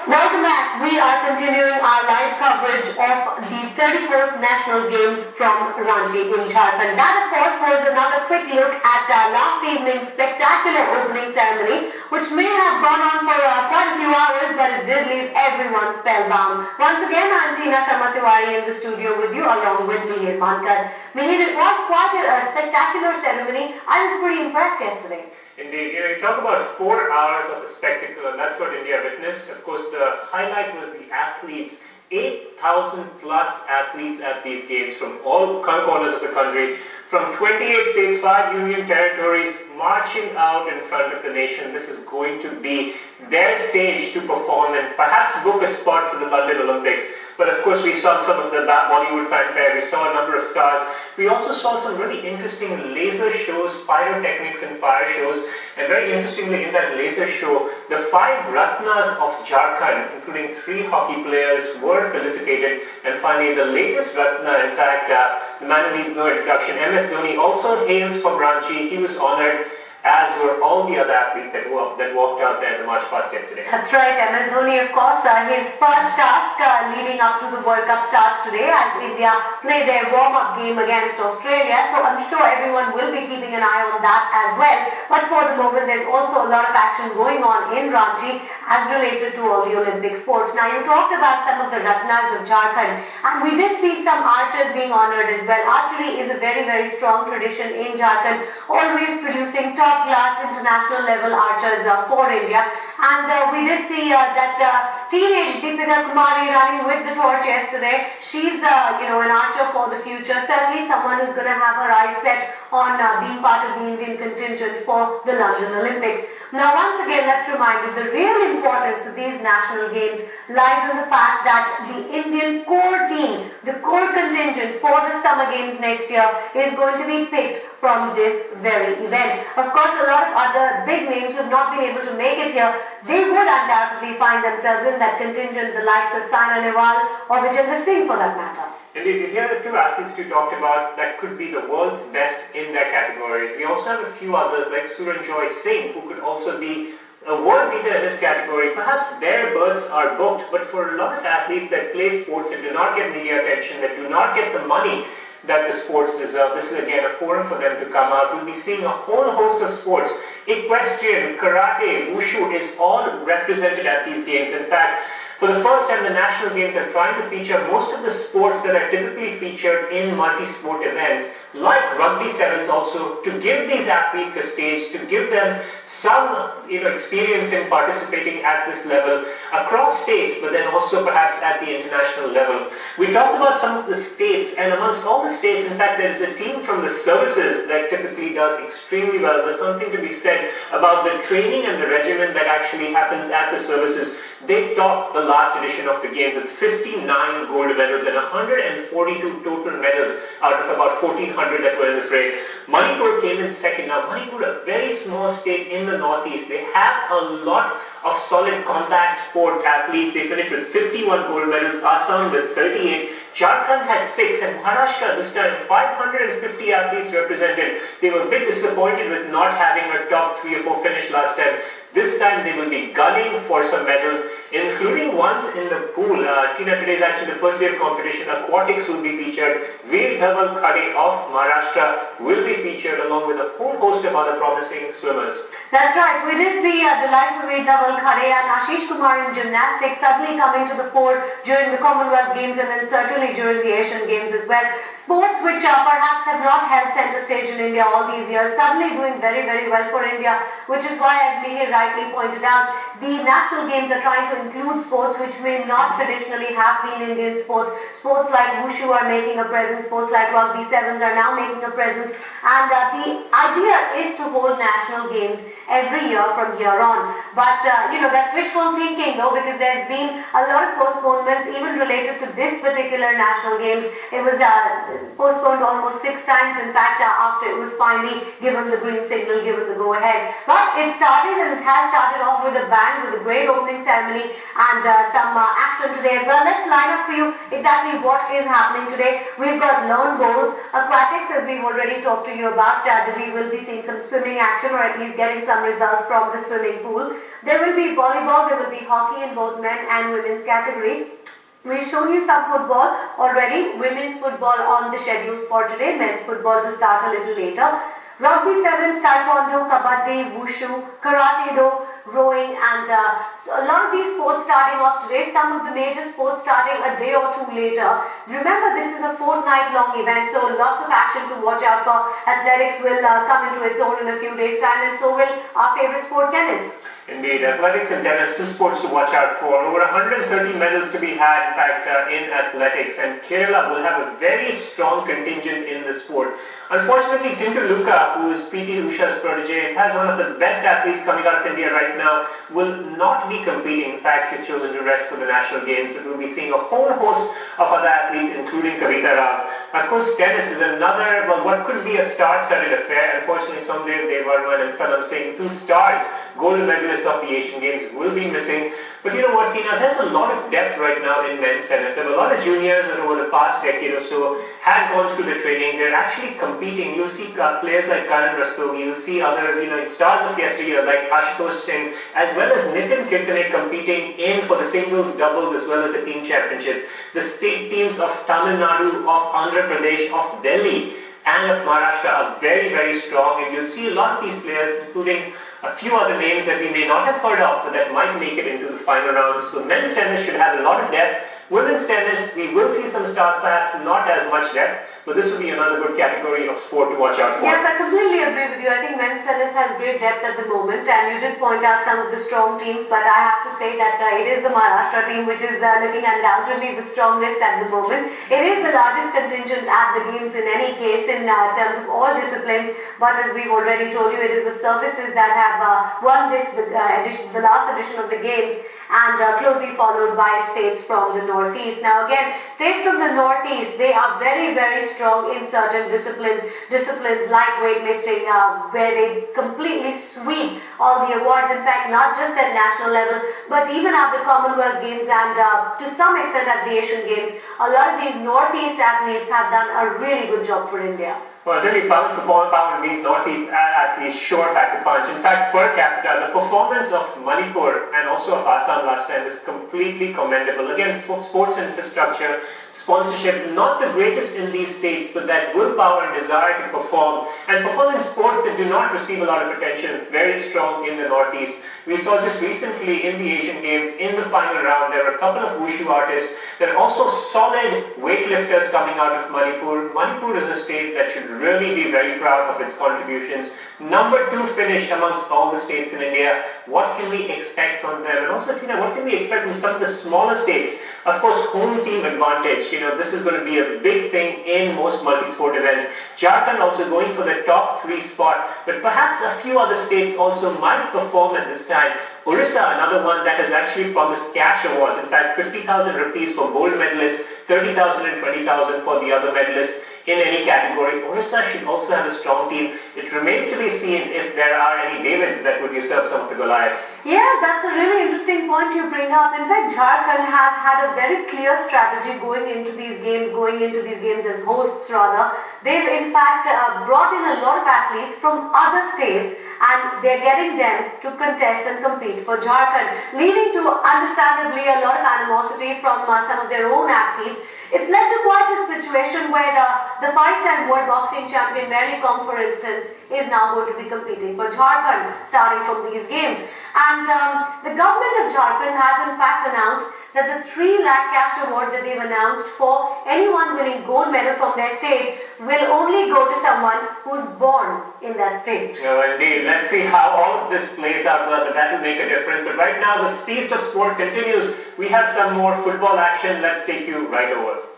Welcome back. We are continuing our live coverage of the 34th National Games from Ranchi in Jharkhand. That, of course, was another quick look at last evening's spectacular opening ceremony, which may have gone on for quite a few hours, but it did leave everyone spellbound. Once again, I'm Tina Sharma Tiwari in the studio with you, along with Mihir Mankad. Mihir, it was quite a spectacular ceremony. I was pretty impressed yesterday. Indeed, you talk about 4 hours of a spectacle, and that's what India witnessed. Of course, the highlight was the athletes. 8,000 plus athletes at these games from all corners of the country, from 28 states, 5 union territories, marching out in front of the nation. This is going to be their stage to perform and perhaps book a spot for the London Olympics. But of course, we saw some of the Bollywood fanfare, we saw a number of stars. We also saw some really interesting laser shows, pyrotechnics and fire shows. And very interestingly, in that laser show, the 5 Ratnas of Jharkhand, including 3 hockey players, were felicitated. And finally, the latest Ratna, in fact, the man who needs no introduction, MS Dhoni, also hails from Ranchi. He was honored, as were all the other athletes that walked out there in the march past yesterday. That's right, MS Dhoni, of course, his first task leading up to the World Cup starts today as India play their warm-up game against Australia. So I'm sure everyone will be keeping an eye on that as well. But for the moment, there's also a lot of action going on in Ranchi as related to all the Olympic sports. Now, you talked about some of the Ratnas of Jharkhand, and we did see some archers being honored as well. Archery is a very, very strong tradition in Jharkhand, always producing top-class international level archers for India. And we did see that teenage Deepika Kumari running with the torch yesterday. She's an archer for the future, certainly someone who's going to have her eyes set on being part of the Indian contingent for the London Olympics. Now, once again, let's remind you, the real importance of these national games lies in the fact that the Indian core team, the core contingent for the Summer Games next year is going to be picked from this very event. Of course, a lot of other big names who have not been able to make it here, they would undoubtedly find themselves in that contingent, the likes of Saina Nehwal or Vijender Singh for that matter. Indeed, here are the 2 athletes you talked about that could be the world's best in their categories. We also have a few others like Suranjoy Singh, who could also be a world beater in this category. Perhaps their berths are booked, but for a lot of athletes that play sports and do not get media attention, that do not get the money that the sports deserve, this is again a forum for them to come out. We'll be seeing a whole host of sports. Equestrian, karate, wushu is all represented at these games. In fact, for the first time, the national games are trying to feature most of the sports that are typically featured in multi-sport events, like rugby sevens also, to give these athletes a stage, to give them some experience in participating at this level across states, but then also perhaps at the international level. We talked about some of the states, and amongst all the states, in fact, there is a team from the services that typically does extremely well. There's something to be said about the training and the regimen that actually happens at the services. They topped the last edition of the Games with 59 gold medals and 142 total medals out of about 1,400 that were in the fray. Manipur came in second. Now, Manipur, a very small state in the northeast, they have a lot of solid contact sport athletes. They finished with 51 gold medals, Assam with 38. Jharkhand had 6, and Maharashtra this time 550 athletes represented. They were a bit disappointed with not having a top 3 or 4 finish last time. This time they will be gunning for some medals, including ones in the pool. Tina, today is actually the first day of competition. Aquatics will be featured. Veer Dhaval Khade of Maharashtra will be featured along with a whole host of other promising swimmers. That's right. We did see the likes of Veer Dhaval Khade and Ashish Kumar in gymnastics suddenly coming to the fore during the Commonwealth Games and then certainly during the Asian Games as well. Sports which perhaps have not held center stage in India all these years, suddenly doing very, very well for India, which is why, as Mihir rightly pointed out, the national games are trying to include sports which may not traditionally have been Indian sports. Sports like wushu are making a presence, sports like rugby sevens are now making a presence, and the idea is to hold national games every year from here on. But that's wishful thinking though, because there's been a lot of postponements even related to this particular national games. It was postponed almost 6 times, in fact, after it was finally given the green signal, given the go ahead. But it started, and it has started off with a bang, with a great opening ceremony and some action today as well. Let's line up for you exactly what is happening today. We've got lawn bowls, aquatics, as we've already talked to you about. We will be seeing some swimming action, or at least getting some some results from the swimming pool. There will be volleyball, there will be hockey in both men and women's category. We've shown you some football already. Women's football on the schedule for today. Men's football to start a little later. Rugby sevens, taekwondo, kabaddi, wushu, karate-do, rowing, and so a lot of these sports starting off today. Some of the major sports starting a day or two later. Remember, this is a fortnight-long event, so lots of action to watch out for. Athletics will come into its own in a few days' time, and so will our favorite sport, tennis. Indeed, athletics and tennis, two sports to watch out for. Over 130 medals to be had, in fact, in athletics, and Kerala will have a very strong contingent in the sport. Unfortunately, Tintu Luka, who is PT Usha's protege, has one of the best athletes coming out of India right now, will not be competing. In fact, she's chosen to rest for the national games, but we'll be seeing a whole host of other athletes, including Kavita Rao. Of course, tennis is another, well, what could be a star-studded affair. Unfortunately, Somdev Devvarman and Sanam Singh, two stars, gold medalists of the Asian Games, will be missing. But you know what, Tina, there's a lot of depth right now in men's tennis. There are a lot of juniors that over the past decade or so had gone through the training. They're actually competing. You'll see players like Karan Rastogi, you'll see other stars of yesteryear like Ashutosh Singh, as well as Nitin Kirtane competing in for the singles, doubles, as well as the team championships. The state teams of Tamil Nadu, of Andhra Pradesh, of Delhi, and of Maharashtra are very, very strong, and you'll see a lot of these players, including a few other names that we may not have heard of, but that might make it into the final rounds. So men's tennis should have a lot of depth. Women's tennis, we will see some stars, perhaps not as much depth, but this will be another good category of sport to watch out for. Yes, I completely agree with you. I think men's tennis has great depth at the moment, and you did point out some of the strong teams, but I have to say that it is the Maharashtra team which is looking undoubtedly the strongest at the moment. It is the largest contingent at the games in any case in terms of all disciplines, but as we've already told you, it is the services that have won this the last edition of the games, and closely followed by states from the northeast. Now again, states from the northeast, they are very, very strong in certain disciplines like weightlifting, where they completely sweep all the awards. In fact, not just at national level, but even at the Commonwealth Games and to some extent at the Asian Games. A lot of these northeast athletes have done a really good job for India. Well, really pound for pound, these northeast athletes sure pack a punch. In fact, per capita, the performance of Manipur and also of Assam last time is completely commendable. Again, sports infrastructure, sponsorship, not the greatest in these states, but that willpower and desire to perform and perform in sports that do not receive a lot of attention, very strong in the northeast. We saw just recently in the Asian Games, in the final round, there were a couple of wushu artists. There are also solid weightlifters coming out of Manipur. Manipur is a state that should really be very proud of its contributions. Number 2 finish amongst all the states in India. What can we expect from them? And also, Tina, what can we expect from some of the smaller states? Of course, home team advantage. This is going to be a big thing in most multi-sport events. Jharkhand also going for the top 3 spot, but perhaps a few other states also might perform at this time. Orissa, another one that has actually promised cash awards. In fact, 50,000 rupees for gold medalists, 30,000 and 20,000 for the other medalists in any category. Orissa should also have a strong team. It remains to be seen if there are any Davids that would usurp some of the Goliaths. Yeah, that's a really interesting point you bring up. In fact, Jharkhand has had a very clear strategy going into these games as hosts rather. They've in fact brought in a lot of athletes from other states, and they're getting them to contest and compete for Jharkhand, leading to understandably a lot of animosity from some of their own athletes. It's led to quite a situation where the 5-time world boxing champion Mary Kom, for instance, is now going to be competing for Jharkhand starting from these games. And the government of Jharkhand has in fact announced that the 3 lakh cash award that they've announced for anyone winning gold medal from their state will only go to someone who's born in that state. No, indeed. Let's see how all of this plays out, whether that will make a difference. But right now, the feast of sport continues. We have some more football action. Let's take you right over.